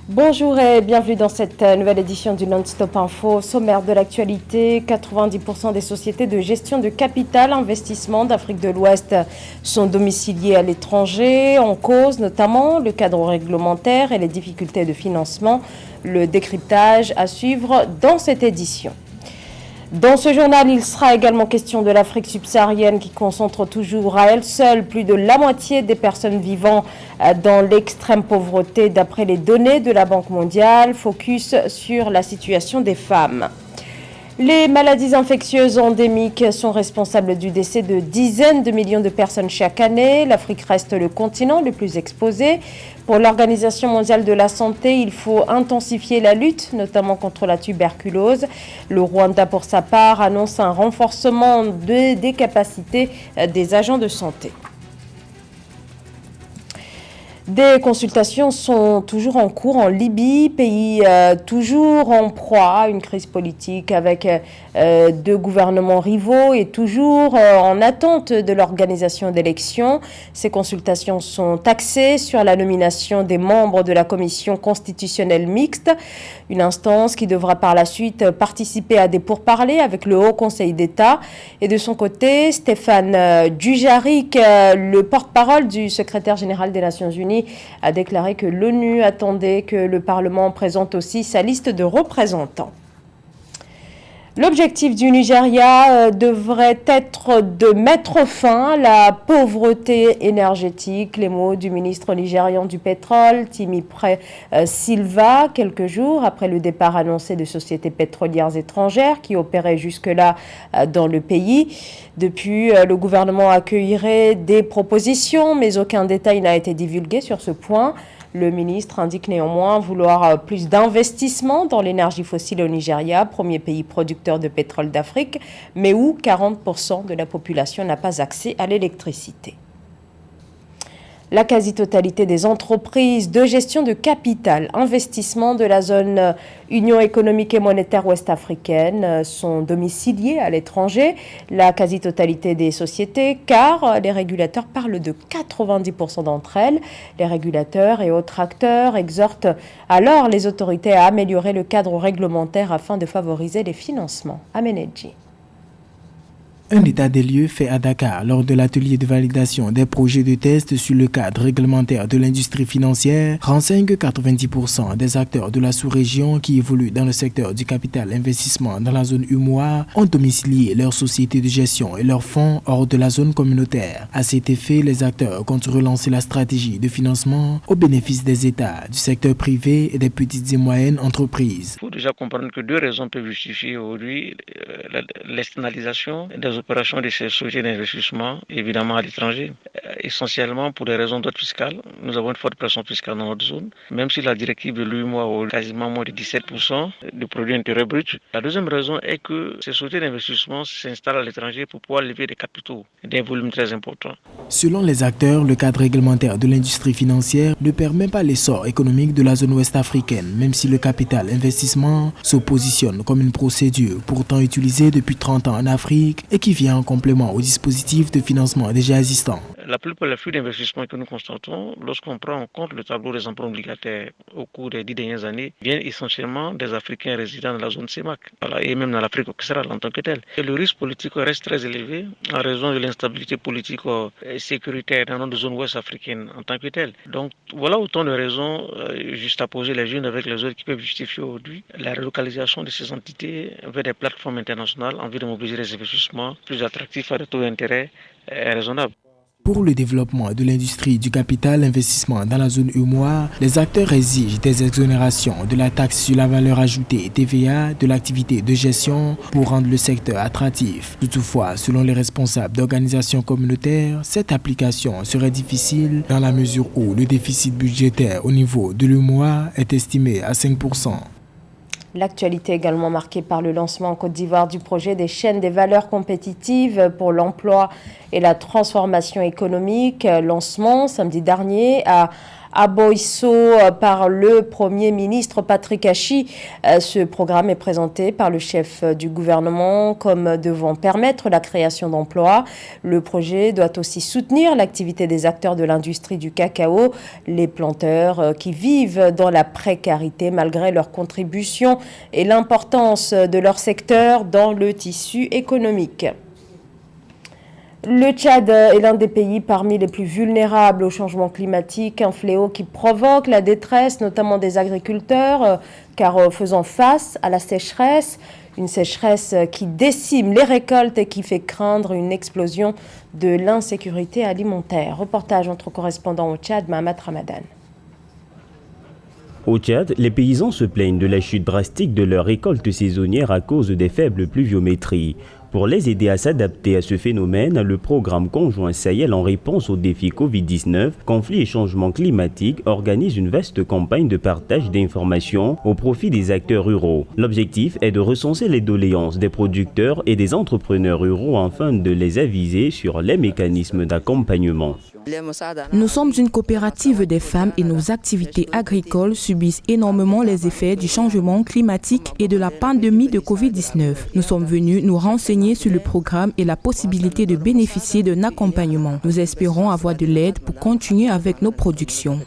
Bonjour et bienvenue dans cette nouvelle édition du Non-Stop Info. Sommaire de l'actualité, 90% des sociétés de gestion de capital investissement d'Afrique de l'Ouest sont domiciliées à l'étranger. En cause notamment le cadre réglementaire et les difficultés de financement. Le décryptage à suivre dans cette édition. Dans ce journal, il sera également question de l'Afrique subsaharienne qui concentre toujours à elle seule plus de la moitié des personnes vivant dans l'extrême pauvreté d'après les données de la Banque mondiale. Focus sur la situation des femmes. Les maladies infectieuses endémiques sont responsables du décès de dizaines de millions de personnes chaque année. L'Afrique reste le continent le plus exposé. Pour l'Organisation mondiale de la santé, il faut intensifier la lutte, notamment contre la tuberculose. Le Rwanda, pour sa part, annonce un renforcement des capacités des agents de santé. Des consultations sont toujours en cours en Libye, pays toujours en proie à une crise politique avec deux gouvernements rivaux et toujours en attente de l'organisation d'élections. Ces consultations sont axées sur la nomination des membres de la commission constitutionnelle mixte, une instance qui devra par la suite participer à des pourparlers avec le Haut Conseil d'État. Et de son côté, Stéphane Dujarric, le porte-parole du secrétaire général des Nations Unies, a déclaré que l'ONU attendait que le Parlement présente aussi sa liste de représentants. L'objectif du Nigeria devrait être de mettre fin à la pauvreté énergétique. Les mots du ministre nigérian du pétrole, Timipre Silva, quelques jours après le départ annoncé de sociétés pétrolières étrangères qui opéraient jusque-là dans le pays. Depuis, le gouvernement accueillerait des propositions, mais aucun détail n'a été divulgué sur ce point. Le ministre indique néanmoins vouloir plus d'investissements dans l'énergie fossile au Nigeria, premier pays producteur de pétrole d'Afrique, mais où 40% de la population n'a pas accès à l'électricité. La quasi-totalité des entreprises de gestion de capital, investissement de la zone Union économique et monétaire ouest-africaine sont domiciliées à l'étranger. La quasi-totalité des sociétés, car les régulateurs parlent de 90% d'entre elles. Les régulateurs et autres acteurs exhortent alors les autorités à améliorer le cadre réglementaire afin de favoriser les financements. Amenedji. Un état des lieux fait à Dakar lors de l'atelier de validation des projets de test sur le cadre réglementaire de l'industrie financière renseigne que 90% des acteurs de la sous-région qui évoluent dans le secteur du capital investissement dans la zone UMOA ont domicilié leurs sociétés de gestion et leurs fonds hors de la zone communautaire. À cet effet, les acteurs comptent relancer la stratégie de financement au bénéfice des États, du secteur privé et des petites et moyennes entreprises. Il faut déjà comprendre que deux raisons peuvent justifier aujourd'hui l'externalisation des opérations de ces sociétés d'investissement, évidemment à l'étranger, essentiellement pour des raisons d'ordre fiscal. Nous avons une forte pression fiscale dans notre zone, même si la directive de l'UEMOA a quasiment moins de 17% de produits intérieurs bruts. La deuxième raison est que ces sociétés d'investissement s'installent à l'étranger pour pouvoir lever des capitaux, des volumes très importants. Selon les acteurs, le cadre réglementaire de l'industrie financière ne permet pas l'essor économique de la zone ouest africaine, même si le capital investissement se positionne comme une procédure pourtant utilisée depuis 30 ans en Afrique et qui vient en complément au dispositif de financement déjà existant. La plupart des flux d'investissement que nous constatons, lorsqu'on prend en compte le tableau des emprunts obligataires au cours des 10 dernières années, viennent essentiellement des Africains résidant dans la zone CEMAC, et même dans l'Afrique occidentale en tant que telle. Et le risque politique reste très élevé en raison de l'instabilité politique et sécuritaire dans notre zone ouest africaine en tant que telle. Donc voilà autant de raisons juste à poser les unes avec les autres qui peuvent justifier aujourd'hui la relocalisation de ces entités vers des plateformes internationales en vue de mobiliser des investissements plus attractifs à des taux d'intérêt raisonnables. Pour le développement de l'industrie du capital investissement dans la zone UMOA, les acteurs exigent des exonérations de la taxe sur la valeur ajoutée TVA de l'activité de gestion pour rendre le secteur attractif. Toutefois, selon les responsables d'organisations communautaires, cette application serait difficile dans la mesure où le déficit budgétaire au niveau de l'UMOA est estimé à 5%. L'actualité également marquée par le lancement en Côte d'Ivoire du projet des chaînes des valeurs compétitives pour l'emploi et la transformation économique. Lancement samedi dernier à à Boïsso par le Premier ministre Patrick Hachi. Ce programme est présenté par le chef du gouvernement comme devant permettre la création d'emplois. Le projet doit aussi soutenir l'activité des acteurs de l'industrie du cacao, les planteurs qui vivent dans la précarité malgré leur contribution et l'importance de leur secteur dans le tissu économique. Le Tchad est l'un des pays parmi les plus vulnérables au changement climatique, un fléau qui provoque la détresse notamment des agriculteurs car faisant face à la sécheresse, une sécheresse qui décime les récoltes et qui fait craindre une explosion de l'insécurité alimentaire. Reportage entre correspondants au Tchad, Mahamat Ramadan. Au Tchad, les paysans se plaignent de la chute drastique de leurs récoltes saisonnières à cause des faibles pluviométries. Pour les aider à s'adapter à ce phénomène, le programme conjoint Sahel en réponse aux défis Covid-19, conflits et changements climatiques organise une vaste campagne de partage d'informations au profit des acteurs ruraux. L'objectif est de recenser les doléances des producteurs et des entrepreneurs ruraux afin de les aviser sur les mécanismes d'accompagnement. Nous sommes une coopérative des femmes et nos activités agricoles subissent énormément les effets du changement climatique et de la pandémie de Covid-19. Nous sommes venus nous renseigner sur le programme et la possibilité de bénéficier d'un accompagnement. Nous espérons avoir de l'aide pour continuer avec nos productions.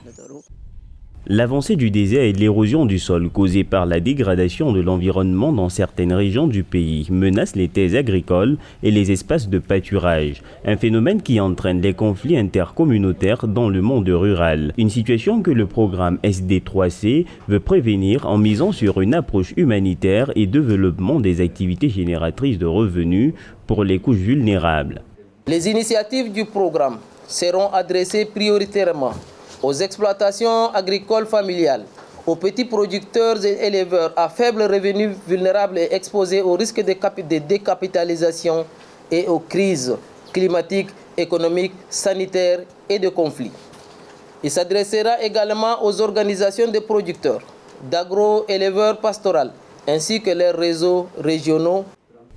L'avancée du désert et de l'érosion du sol causée par la dégradation de l'environnement dans certaines régions du pays menace les terres agricoles et les espaces de pâturage, un phénomène qui entraîne des conflits intercommunautaires dans le monde rural. Une situation que le programme SD3C veut prévenir en misant sur une approche humanitaire et développement des activités génératrices de revenus pour les couches vulnérables. Les initiatives du programme seront adressées prioritairement aux exploitations agricoles familiales, aux petits producteurs et éleveurs à faible revenu vulnérables et exposés aux risques de décapitalisation et aux crises climatiques, économiques, sanitaires et de conflits. Il s'adressera également aux organisations de producteurs, d'agro-éleveurs pastoraux, ainsi que leurs réseaux régionaux.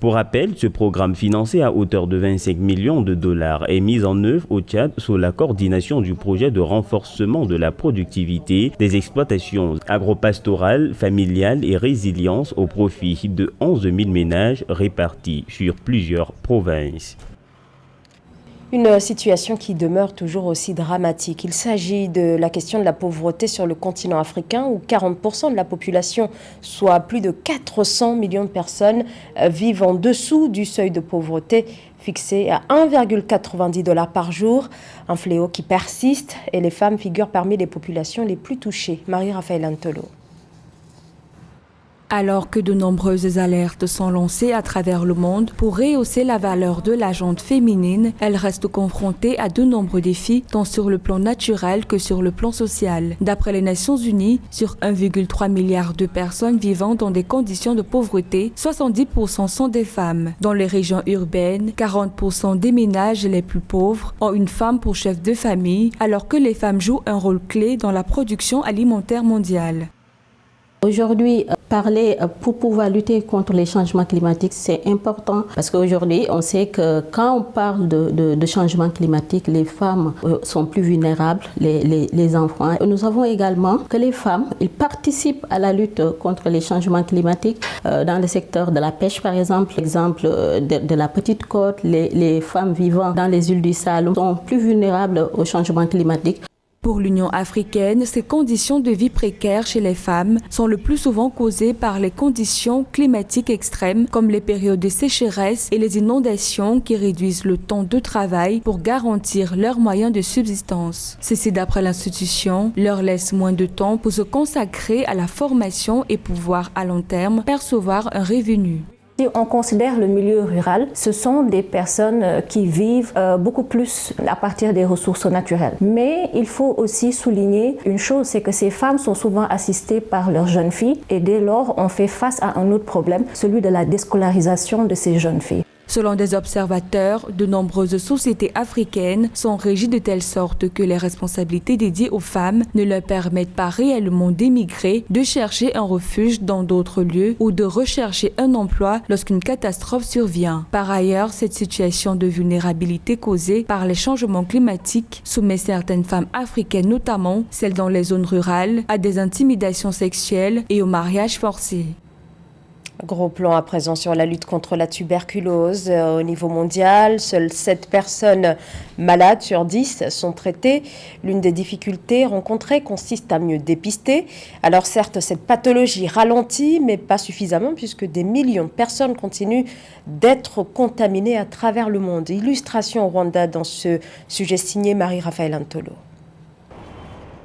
Pour rappel, ce programme financé à hauteur de 25 millions de dollars est mis en œuvre au Tchad sous la coordination du projet de renforcement de la productivité des exploitations agropastorales, familiales et résilience au profit de 11 000 ménages répartis sur plusieurs provinces. Une situation qui demeure toujours aussi dramatique. Il s'agit de la question de la pauvreté sur le continent africain où 40% de la population, soit plus de 400 millions de personnes, vivent en dessous du seuil de pauvreté fixé à 1,90 $ par jour. Un fléau qui persiste et les femmes figurent parmi les populations les plus touchées. Marie-Raphaël Antolo. Alors que de nombreuses alertes sont lancées à travers le monde pour rehausser la valeur de la gente féminine, elle reste confrontée à de nombreux défis, tant sur le plan naturel que sur le plan social. D'après les Nations Unies, sur 1,3 milliard de personnes vivant dans des conditions de pauvreté, 70% sont des femmes. Dans les régions urbaines, 40% des ménages les plus pauvres ont une femme pour chef de famille, alors que les femmes jouent un rôle clé dans la production alimentaire mondiale. Aujourd'hui, parler pour pouvoir lutter contre les changements climatiques, c'est important parce qu'aujourd'hui, on sait que quand on parle de changement climatique, les femmes sont plus vulnérables, les enfants. Nous savons également que les femmes, ils participent à la lutte contre les changements climatiques dans le secteur de la pêche, par exemple. Exemple de la petite côte, les femmes vivant dans les îles du Saloum sont plus vulnérables au changement climatique. Pour l'Union africaine, ces conditions de vie précaires chez les femmes sont le plus souvent causées par les conditions climatiques extrêmes comme les périodes de sécheresse et les inondations qui réduisent le temps de travail pour garantir leurs moyens de subsistance. Ceci, d'après l'institution, leur laisse moins de temps pour se consacrer à la formation et pouvoir à long terme percevoir un revenu. Si on considère le milieu rural, ce sont des personnes qui vivent beaucoup plus à partir des ressources naturelles. Mais il faut aussi souligner une chose, c'est que ces femmes sont souvent assistées par leurs jeunes filles et dès lors on fait face à un autre problème, celui de la déscolarisation de ces jeunes filles. Selon des observateurs, de nombreuses sociétés africaines sont régies de telle sorte que les responsabilités dédiées aux femmes ne leur permettent pas réellement d'émigrer, de chercher un refuge dans d'autres lieux ou de rechercher un emploi lorsqu'une catastrophe survient. Par ailleurs, cette situation de vulnérabilité causée par les changements climatiques soumet certaines femmes africaines, notamment celles dans les zones rurales, à des intimidations sexuelles et au mariage forcé. Gros plan à présent sur la lutte contre la tuberculose. Au niveau mondial, seules 7 personnes malades sur 10 sont traitées. L'une des difficultés rencontrées consiste à mieux dépister. Alors certes, cette pathologie ralentit, mais pas suffisamment puisque des millions de personnes continuent d'être contaminées à travers le monde. Illustration au Rwanda dans ce sujet signé Marie-Raphaël Antolo.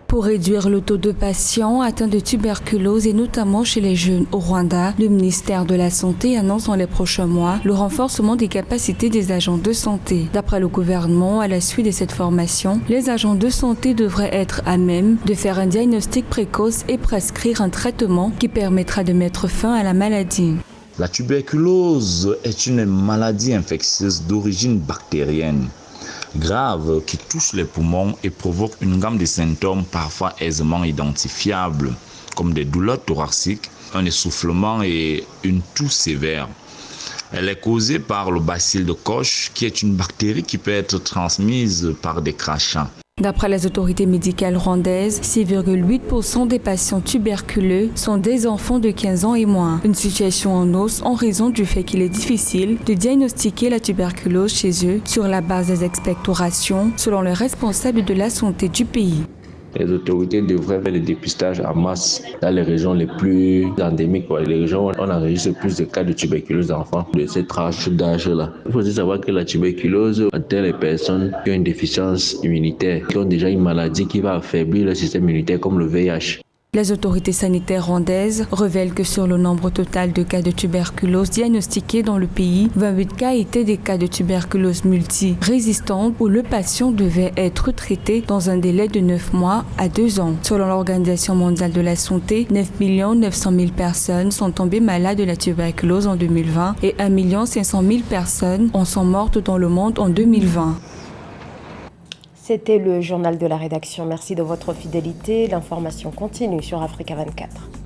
Pour réduire le taux de patients atteints de tuberculose et notamment chez les jeunes au Rwanda, le ministère de la Santé annonce dans les prochains mois le renforcement des capacités des agents de santé. D'après le gouvernement, à la suite de cette formation, les agents de santé devraient être à même de faire un diagnostic précoce et prescrire un traitement qui permettra de mettre fin à la maladie. La tuberculose est une maladie infectieuse d'origine bactérienne grave qui touche les poumons et provoque une gamme de symptômes parfois aisément identifiables, comme des douleurs thoraciques, un essoufflement et une toux sévère. Elle est causée par le bacille de Koch, qui est une bactérie qui peut être transmise par des crachats. D'après les autorités médicales rwandaises, 6,8% des patients tuberculeux sont des enfants de 15 ans et moins. Une situation en hausse en raison du fait qu'il est difficile de diagnostiquer la tuberculose chez eux sur la base des expectorations, selon les responsables de la santé du pays. Les autorités devraient faire le dépistage en masse dans les régions les plus endémiques, les régions où on enregistre plus de cas de tuberculose d'enfants de cette tranche d'âge-là. Il faut aussi savoir que la tuberculose atteint les personnes qui ont une déficience immunitaire, qui ont déjà une maladie qui va affaiblir le système immunitaire comme le VIH. Les autorités sanitaires rwandaises révèlent que sur le nombre total de cas de tuberculose diagnostiqués dans le pays, 28 cas étaient des cas de tuberculose multi-résistante où le patient devait être traité dans un délai de 9 mois à 2 ans. Selon l'Organisation mondiale de la santé, 9 900 000 personnes sont tombées malades de la tuberculose en 2020 et 1 500 000 personnes en sont mortes dans le monde en 2020. C'était le journal de la rédaction. Merci de votre fidélité. L'information continue sur Africa 24.